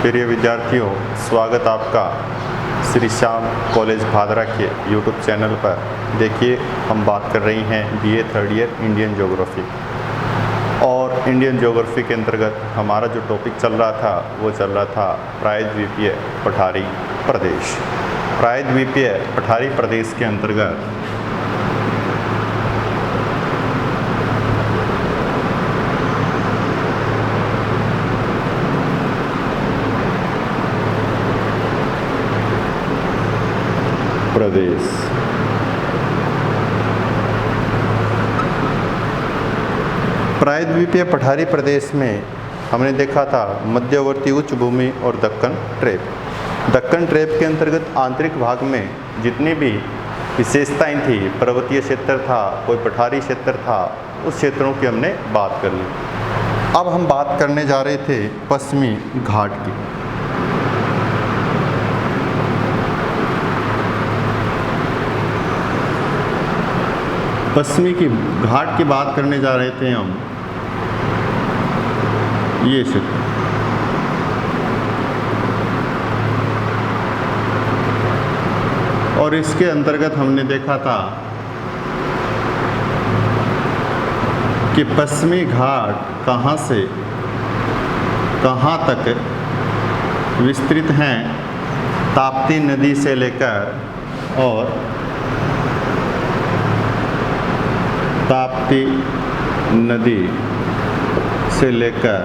प्रिय विद्यार्थियों, स्वागत आपका श्री श्याम कॉलेज भादरा के यूट्यूब चैनल पर। देखिए, हम बात कर रही हैं BA third year Indian geography. और इंडियन ज्योग्राफी के अंतर्गत हमारा जो टॉपिक चल रहा था वो चल रहा था प्रायद्वीपीय पठारी प्रदेश। प्रायद्वीपीय पठारी प्रदेश के अंतर्गत प्रदेश प्रायद्वीपीय पठारी प्रदेश में हमने देखा था मध्यवर्ती उच्च भूमि और दक्कन ट्रैप। दक्कन ट्रैप के अंतर्गत आंतरिक भाग में जितनी भी विशेषताएं थी, पर्वतीय क्षेत्र था, कोई पठारी क्षेत्र था, उस क्षेत्रों की हमने बात कर ली। अब हम बात करने जा रहे थे पश्चिमी घाट की। पश्चिमी की घाट की बात करने जा रहे थे हम। ये क्षेत्र और इसके अंतर्गत हमने देखा था कि पश्चिमी घाट कहाँ से कहाँ तक विस्तृत हैं, ताप्ती नदी से लेकर और ताप्ती नदी से लेकर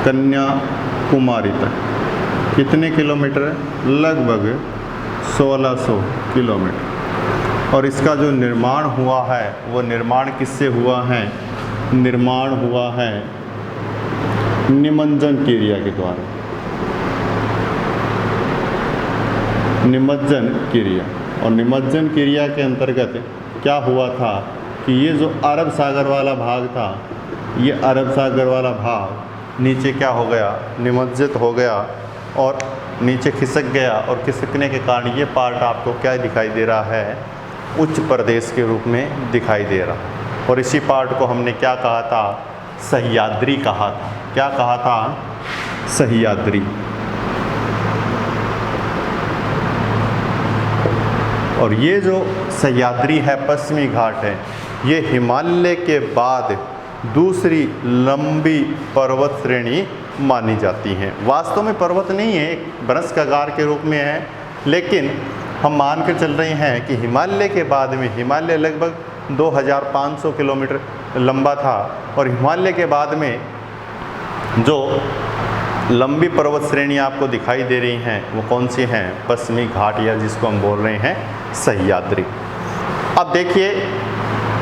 कन्याकुमारी तक। कितने किलोमीटर है? लगभग 1600 किलोमीटर। और इसका जो निर्माण हुआ है वो निर्माण किससे हुआ है? निर्माण हुआ है निमज्जन क्रिया के द्वारा। निमज्जन क्रिया, और निमज्जन क्रिया के अंतर्गत क्या हुआ था कि ये जो अरब सागर वाला भाग था, ये अरब सागर वाला भाग नीचे क्या हो गया? निमज्जित हो गया और नीचे खिसक गया। और खिसकने के कारण ये पार्ट आपको क्या दिखाई दे रहा है? उच्च प्रदेश के रूप में दिखाई दे रहा। और इसी पार्ट को हमने क्या कहा था? सह्याद्री कहा था। क्या कहा था? सह्याद्री। और ये जो सह्याद्री है, पश्चिमी घाट है, ये हिमालय के बाद दूसरी लंबी पर्वत श्रेणी मानी जाती हैं। वास्तव में पर्वत नहीं है, एक वृक्षाकार के रूप में है, लेकिन हम मान कर चल रहे हैं कि हिमालय के बाद में, हिमालय लगभग 2500 किलोमीटर लंबा था, और हिमालय के बाद में जो लंबी पर्वत श्रेणी आपको दिखाई दे रही हैं वो कौन सी हैं? पश्चिमी घाट, या जिसको हम बोल रहे हैं सह्याद्री। अब देखिए,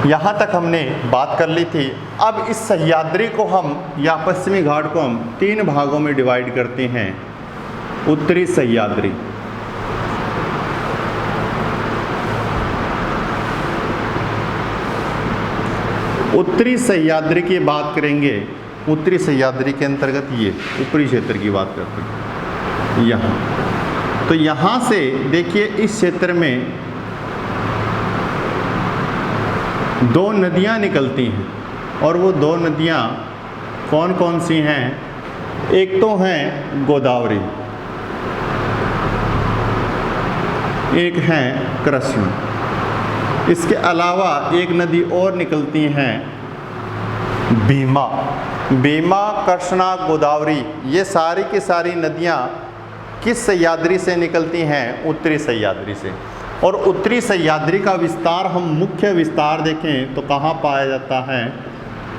यहाँ तक हमने बात कर ली थी। अब इस सह्याद्री को हम, या पश्चिमी घाट को हम 3 भागों में डिवाइड करते हैं। उत्तरी सह्याद्री, उत्तरी सह्याद्री की बात करेंगे। उत्तरी सह्याद्री के अंतर्गत ये ऊपरी क्षेत्र की बात करते हैं। यहाँ तो यहाँ से देखिए, इस क्षेत्र में 2 नदियाँ निकलती हैं, और वो 2 नदियाँ कौन कौन सी हैं? एक तो हैं गोदावरी, एक है कृष्ण। इसके अलावा एक नदी और निकलती हैं, भीमा। भीमा, कृष्णा, गोदावरी, ये सारी की सारी नदियाँ किस सह्याद्री से निकलती हैं? उत्तरी सह्याद्री से। और उत्तरी सह्याद्री का विस्तार, हम मुख्य विस्तार देखें तो कहाँ पाया जाता है?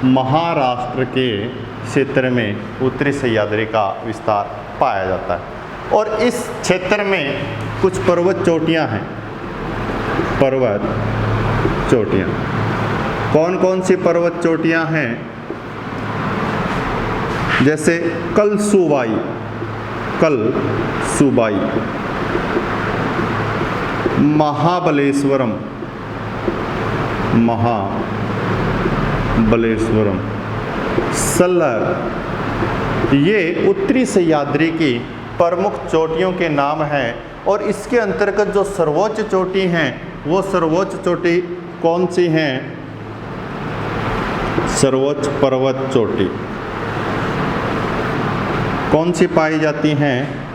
महाराष्ट्र के क्षेत्र में उत्तरी सह्याद्री का विस्तार पाया जाता है। और इस क्षेत्र में कुछ पर्वत चोटियाँ हैं। पर्वत चोटियाँ कौन कौन सी पर्वत चोटियाँ हैं? जैसे कलसुबाई, कलसुबाई, महाबलेश्वरम, महाबलेश्वरम, सल्लर, ये उत्तरी सह्याद्री की प्रमुख चोटियों के नाम हैं। और इसके अंतर्गत जो सर्वोच्च चोटी हैं, वो सर्वोच्च चोटी कौन सी हैं? सर्वोच्च पर्वत चोटी। कौन सी पाई जाती हैं?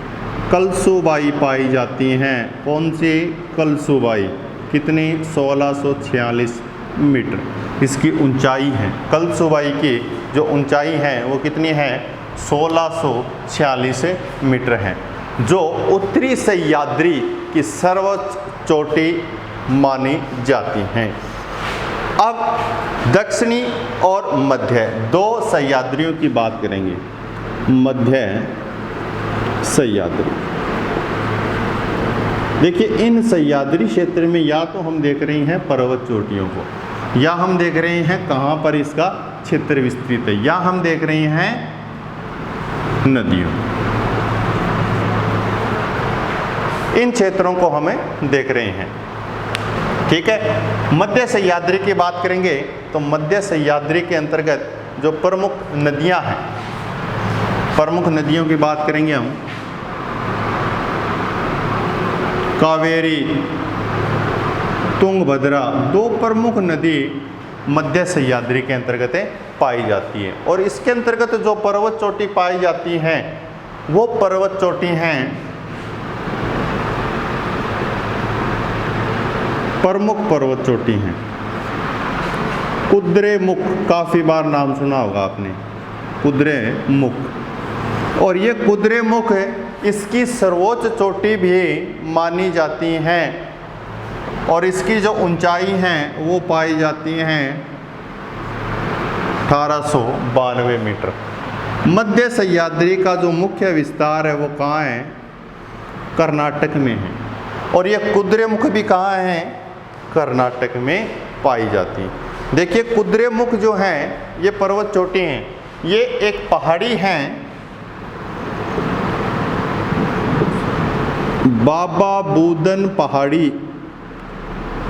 कलसुबाई पाई जाती हैं। कौन सी? कलसुबाई। कितनी? 1646 मीटर इसकी ऊंचाई है। कलसुबाई की जो ऊंचाई है वो कितनी है? 1646 मीटर है, जो उत्तरी सह्याद्री की सर्वोच्च चोटी मानी जाती हैं। अब दक्षिणी और मध्य दो सह्याद्रियों की बात करेंगे। मध्य सह्याद्री, देखिए इन सह्याद्री क्षेत्र में या तो हम देख रहे हैं पर्वत चोटियों को, या हम देख रहे हैं कहाँ पर इसका क्षेत्र विस्तृत है, या हम देख रहे हैं नदियों। इन क्षेत्रों को हमें देख रहे हैं। ठीक है, मध्य सह्याद्री की बात करेंगे तो मध्य सह्याद्री के अंतर्गत जो प्रमुख नदियां हैं, प्रमुख नदियों की बात करेंगे हम। कावेरी, तुंगभद्रा, दो प्रमुख नदी मध्य सह्याद्री के अंतर्गत पाई जाती है। और इसके अंतर्गत जो पर्वत चोटी पाई जाती हैं वो पर्वत चोटी हैं प्रमुख पर्वत चोटी हैं। कुद्रेमुख, काफी बार नाम सुना होगा आपने, कुद्रेमुख। और ये कुद्रेमुख इसकी सर्वोच्च चोटी भी मानी जाती हैं, और इसकी जो ऊंचाई है वो पाई जाती हैं 1892 मीटर। मध्य सह्याद्री का जो मुख्य विस्तार है वो कहाँ है? कर्नाटक में है। और ये कुद्रेमुख भी कहाँ है? कर्नाटक में पाई जाती है। देखिए कुद्रेमुख जो हैं ये पर्वत चोटी हैं, ये एक पहाड़ी हैं, बाबा बूदन पहाड़ी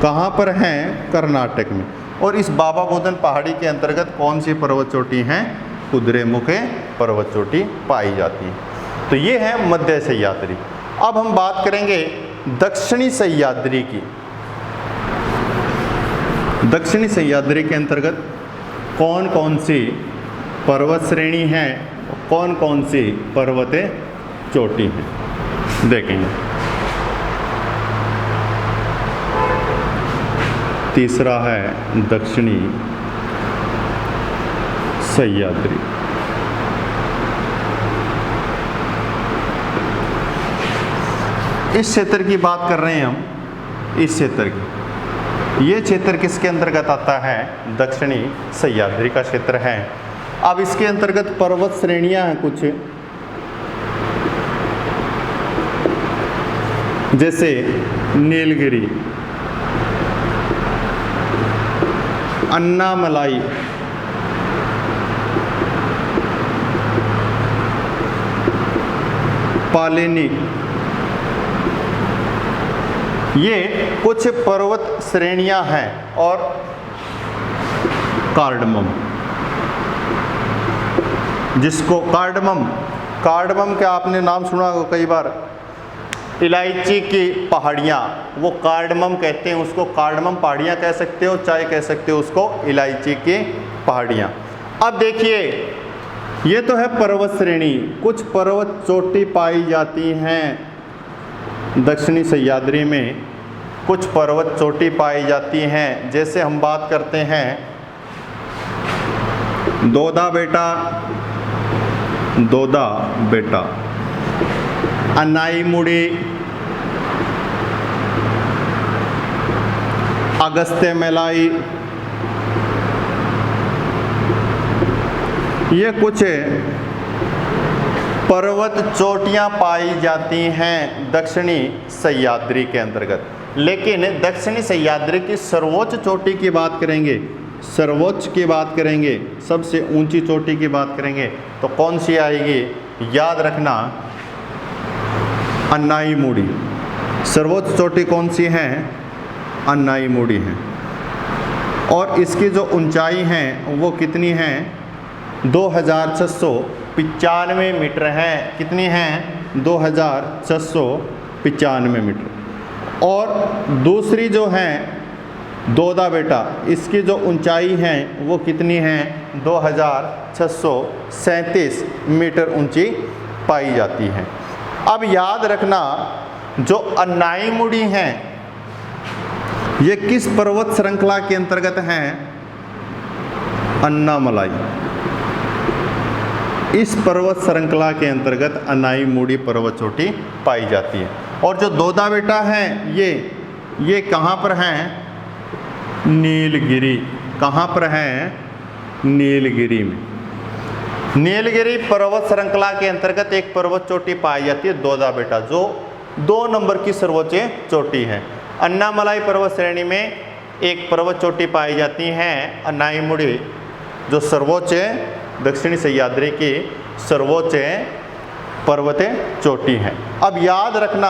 कहाँ पर हैं? कर्नाटक में। और इस बाबा बूदन पहाड़ी के अंतर्गत कौन सी पर्वत चोटी हैं? कुद्रेमुख पर्वत चोटी पाई जाती है। तो ये है मध्य सह्याद्री। अब हम बात करेंगे दक्षिणी सह्याद्री की। दक्षिणी सह्याद्री के अंतर्गत कौन कौन सी पर्वत श्रेणी हैं, कौन कौन सी पर्वत चोटी हैं, देखेंगे। तीसरा है दक्षिणी सह्याद्री। इस क्षेत्र की बात कर रहे हैं हम, इस क्षेत्र की। ये क्षेत्र किसके अंतर्गत आता है? दक्षिणी सह्याद्री का क्षेत्र है। अब इसके अंतर्गत पर्वत श्रेणियां हैं कुछ, जैसे नीलगिरी, अन्नामलाई, पालिनी, ये कुछ पर्वत श्रेणियां हैं। और कार्डमम, जिसको कार्डमम का आपने नाम सुना होगा कई बार, इलायची की पहाड़ियाँ, वो कार्डमम कहते हैं उसको। कार्डमम पहाड़ियाँ कह सकते हो, चाहे कह सकते हो उसको इलायची की पहाड़ियाँ। अब देखिए ये तो है पर्वत श्रेणी, कुछ पर्वत चोटी पाई जाती हैं दक्षिणी सह्याद्री में, कुछ पर्वत चोटी पाई जाती हैं। जैसे हम बात करते हैं दोदा बेटा, अनाईमुड़ी, अगस्त्य मेलाई, ये कुछ पर्वत चोटियां पाई जाती हैं दक्षिणी सह्याद्री के अंतर्गत। लेकिन दक्षिणी सह्याद्री की सर्वोच्च चोटी की बात करेंगे, सर्वोच्च की बात करेंगे, सबसे ऊंची चोटी की बात करेंगे तो कौन सी आएगी? याद रखना, अन्नाईमुड़ी। सर्वोच्च चोटी कौन सी है? अन्नाईमुड़ी है। और इसकी जो ऊंचाई है वो कितनी है? 2695 मीटर है। कितनी है? 2695 मीटर। और दूसरी जो है दोदा बेटा, इसकी जो ऊंचाई है वो कितनी है? 2637 मीटर ऊंची पाई जाती हैं। अब याद रखना, जो अन्नाईमुड़ी हैं ये किस पर्वत श्रृंखला के अंतर्गत हैं? अन्नामलाई। इस पर्वत श्रृंखला के अंतर्गत अन्नाईमुड़ी पर्वत चोटी पाई जाती है। और जो दोदा बेटा हैं ये कहाँ पर हैं? नीलगिरी। कहाँ पर हैं? नीलगिरी में। नीलगिरी पर्वत श्रृंखला के अंतर्गत एक पर्वत चोटी पाई जाती है दोदा बेटा, जो 2 नंबर की सर्वोच्च चोटी है। अन्नामलाई पर्वत श्रेणी में एक पर्वत चोटी पाई जाती है अन्नाईमुड़ी, जो सर्वोच्च दक्षिणी सह्याद्री की सर्वोच्च पर्वत चोटी है। अब याद रखना,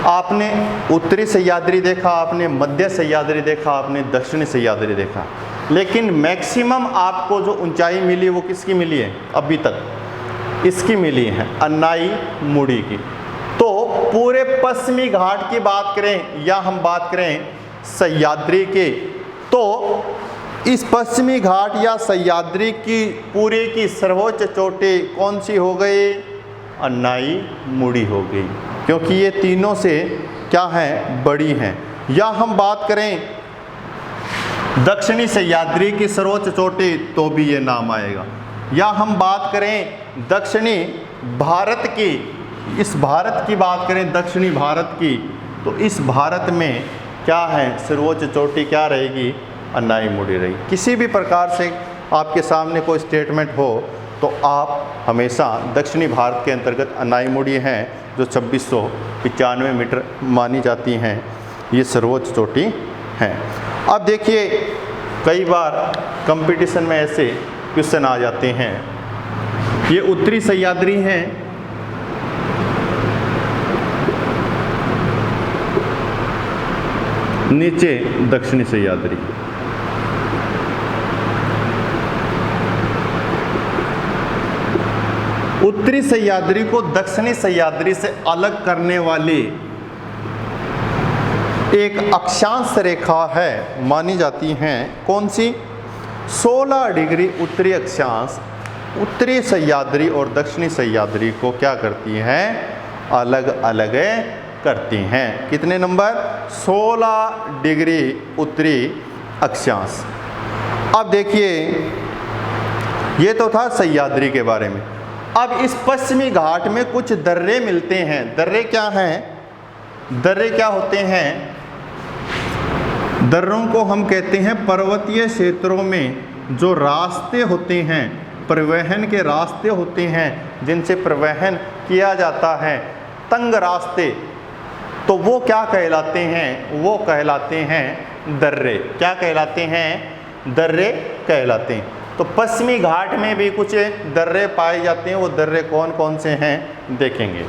आपने उत्तरी सह्याद्री देखा, आपने मध्य सह्याद्री देखा, आपने दक्षिणी सह्याद्री देखा, लेकिन मैक्सिमम आपको जो ऊंचाई मिली वो किसकी मिली है अभी तक? इसकी मिली है, अन्नाईमुड़ी की। तो पूरे पश्चिमी घाट की बात करें या हम बात करें सह्याद्री की, तो इस पश्चिमी घाट या सह्याद्री की पूरी की सर्वोच्च चोटी कौन सी हो गई? अन्नाईमुड़ी हो गई, क्योंकि ये तीनों से क्या हैं? बड़ी हैं। या हम बात करें दक्षिणी सह्याद्री की सर्वोच्च चोटी, तो भी ये नाम आएगा। या हम बात करें दक्षिणी भारत की, इस भारत की बात करें दक्षिणी भारत की, तो इस भारत में क्या है? सर्वोच्च चोटी क्या रहेगी? अन्नाईमुड़ी रहेगी। किसी भी प्रकार से आपके सामने कोई स्टेटमेंट हो तो आप हमेशा दक्षिणी भारत के अंतर्गत अन्नाईमुड़ी हैं, जो 2695 मीटर मानी जाती हैं, ये सर्वोच्च चोटी हैं। अब देखिए, कई बार कंपटीशन में ऐसे क्वेश्चन आ जाते हैं। ये उत्तरी सह्याद्री हैं, नीचे दक्षिणी सह्याद्री। उत्तरी सह्याद्री को दक्षिणी सह्याद्री से अलग करने वाली एक अक्षांश रेखा है, मानी जाती हैं, कौन सी? 16 डिग्री उत्तरी अक्षांश उत्तरी सह्याद्री और दक्षिणी सह्याद्री को क्या करती हैं? अलग अलग करती हैं। कितने नंबर? 16 डिग्री उत्तरी अक्षांश। अब देखिए, ये तो था सह्याद्री के बारे में। अब इस पश्चिमी घाट में कुछ दर्रे मिलते हैं। दर्रे क्या हैं? दर्रे क्या होते हैं? दर्रों को हम कहते हैं पर्वतीय क्षेत्रों में जो रास्ते होते हैं, परिवहन के रास्ते होते हैं, जिनसे परिवहन किया जाता है, तंग रास्ते, तो वो क्या कहलाते हैं? वो कहलाते हैं दर्रे। क्या कहलाते हैं? दर्रे कहलाते हैं। तो पश्चिमी घाट में भी कुछ दर्रे पाए जाते हैं। वो दर्रे कौन कौन से हैं देखेंगे।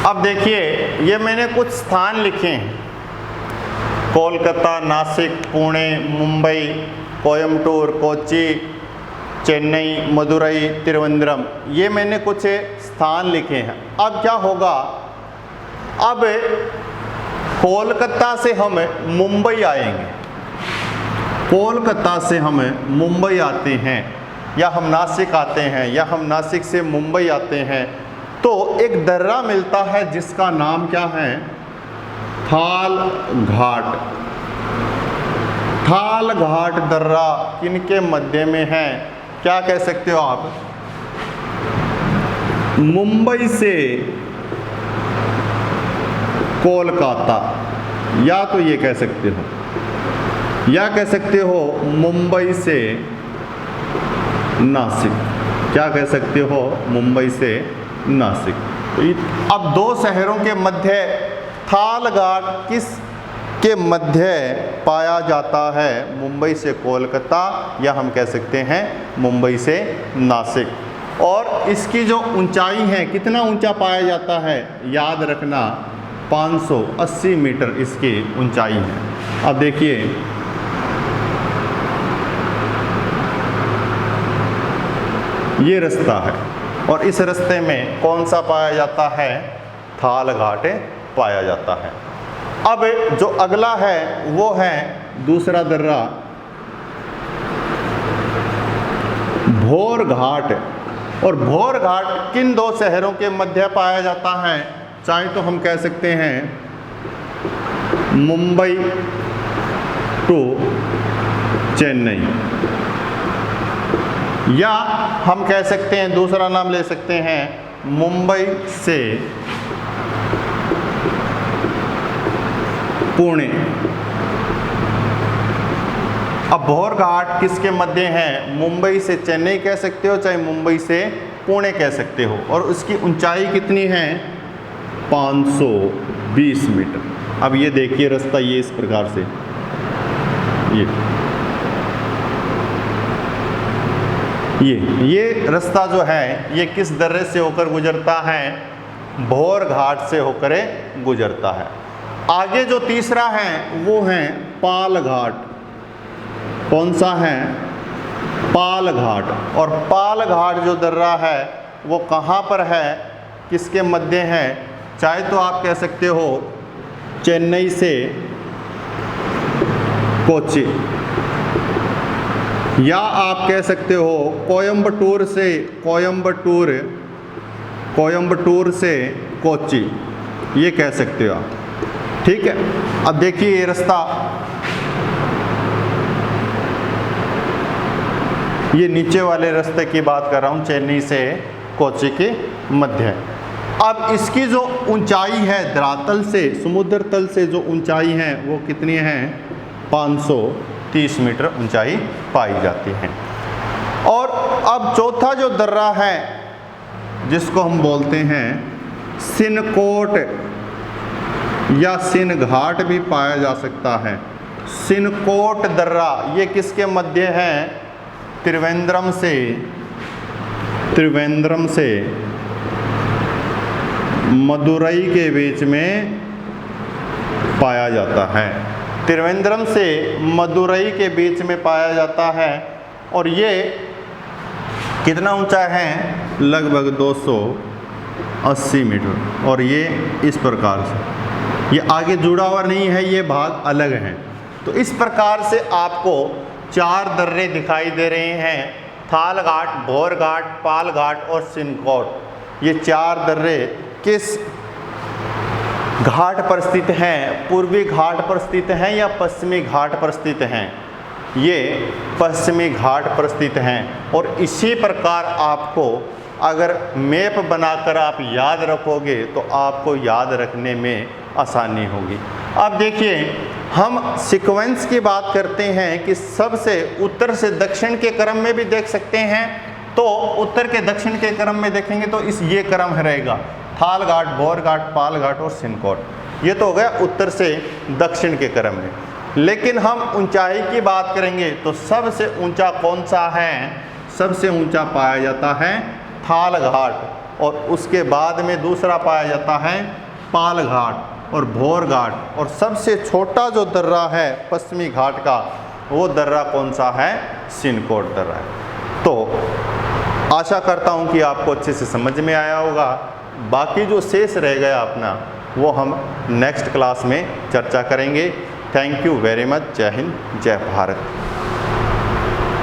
अब देखिए, ये मैंने कुछ स्थान लिखे हैं। कोलकाता, नासिक, पुणे, मुंबई, कोयम्बटूर, कोच्चि, चेन्नई, मदुरई, तिरुवनंतपुरम, ये मैंने कुछ स्थान लिखे हैं। अब क्या होगा, अब कोलकाता से हम मुंबई आएंगे, कोलकाता से हम मुंबई आते हैं, या हम नासिक आते हैं, या हम नासिक से मुंबई आते हैं, तो एक दर्रा मिलता है जिसका नाम क्या है? थाल घाट। थाल घाट दर्रा किनके मध्य में है? क्या कह सकते हो आप? मुंबई से कोलकाता, या तो ये कह सकते हो, या कह सकते हो मुंबई से नासिक। क्या कह सकते हो? मुंबई से नासिक। तो अब दो शहरों के मध्य थाल घाट किस के मध्य पाया जाता है? मुंबई से कोलकाता, या हम कह सकते हैं मुंबई से नासिक। और इसकी जो ऊंचाई है, कितना ऊंचा पाया जाता है? याद रखना 580 मीटर इसकी ऊंचाई है। अब देखिए, ये रास्ता है, और इस रास्ते में कौन सा पाया जाता है? थाल घाट पाया जाता है। अब जो अगला है वो है दूसरा दर्रा भोर घाट। और भोर घाट किन दो शहरों के मध्य पाया जाता है? चाहे तो हम कह सकते हैं मुंबई टू चेन्नई, या हम कह सकते हैं, दूसरा नाम ले सकते हैं, मुंबई से पुणे। अब भोर घाट किसके मध्य है? मुंबई से चेन्नई कह सकते हो, चाहे मुंबई से पुणे कह सकते हो, और उसकी ऊंचाई कितनी है? 520 मीटर। अब ये देखिए रास्ता, ये इस प्रकार से, ये रास्ता जो है ये किस दर्रे से होकर गुजरता है? भोर घाट से होकर गुजरता है। आगे जो तीसरा है वो है पाल घाट। कौन सा है? पाल घाट। और पाल घाट जो दर्रा है वो कहाँ पर है? किसके मध्य है? चाहे तो आप कह सकते हो चेन्नई से कोच्चि, या आप कह सकते हो कोयम्बटूर से कोच्चि, ये कह सकते हो आप। ठीक है। अब देखिए ये रास्ता, ये नीचे वाले रास्ते की बात कर रहा हूँ, चेन्नई से कोच्चि के मध्य। अब इसकी जो ऊंचाई है धरातल से, समुद्र तल से जो ऊंचाई है वो कितनी है? 530 मीटर ऊंचाई पाई जाती है। और अब चौथा जो दर्रा है जिसको हम बोलते हैं सिनकोट या सिन घाट भी पाया जा सकता है। सिनकोट दर्रा ये किसके मध्य है? त्रिवेंद्रम से मदुरई के बीच में पाया जाता है। त्रिवेंद्रम से मदुरई के बीच में पाया जाता है, और ये कितना ऊंचा है? लगभग 280 मीटर। और ये इस प्रकार से, ये आगे जुड़ा हुआ नहीं है, ये भाग अलग है। तो इस प्रकार से आपको 4 दर्रे दिखाई दे रहे हैं, थाल घाट, भोर घाट, पाल घाट और सिनकोट। ये 4 दर्रे किस घाट पर स्थित हैं? पूर्वी घाट पर स्थित हैं या पश्चिमी घाट पर स्थित हैं? ये पश्चिमी घाट पर स्थित हैं। और इसी प्रकार आपको अगर मैप बनाकर आप याद रखोगे तो आपको याद रखने में आसानी होगी। अब देखिए, हम सीक्वेंस की बात करते हैं कि सबसे उत्तर से दक्षिण के क्रम में भी देख सकते हैं, तो उत्तर के दक्षिण के क्रम में देखेंगे तो ये क्रम रहेगा, थाल घाट, भोर घाट, पाल घाट और सिनकोट। ये तो हो गया उत्तर से दक्षिण के क्रम में। लेकिन हम ऊंचाई की बात करेंगे तो सबसे ऊंचा कौन सा है? सबसे ऊंचा पाया जाता है थाल घाट, और उसके बाद में दूसरा पाया जाता है पाल घाट और भोर घाट, और सबसे छोटा जो दर्रा है पश्चिमी घाट का, वो दर्रा कौन सा है? सिनकोट दर्रा है। तो आशा करता हूँ कि आपको अच्छे से समझ में आया होगा। बाकी जो शेष रह गया अपना, वो हम नेक्स्ट क्लास में चर्चा करेंगे। Thank you very much. जय हिंद, जय भारत।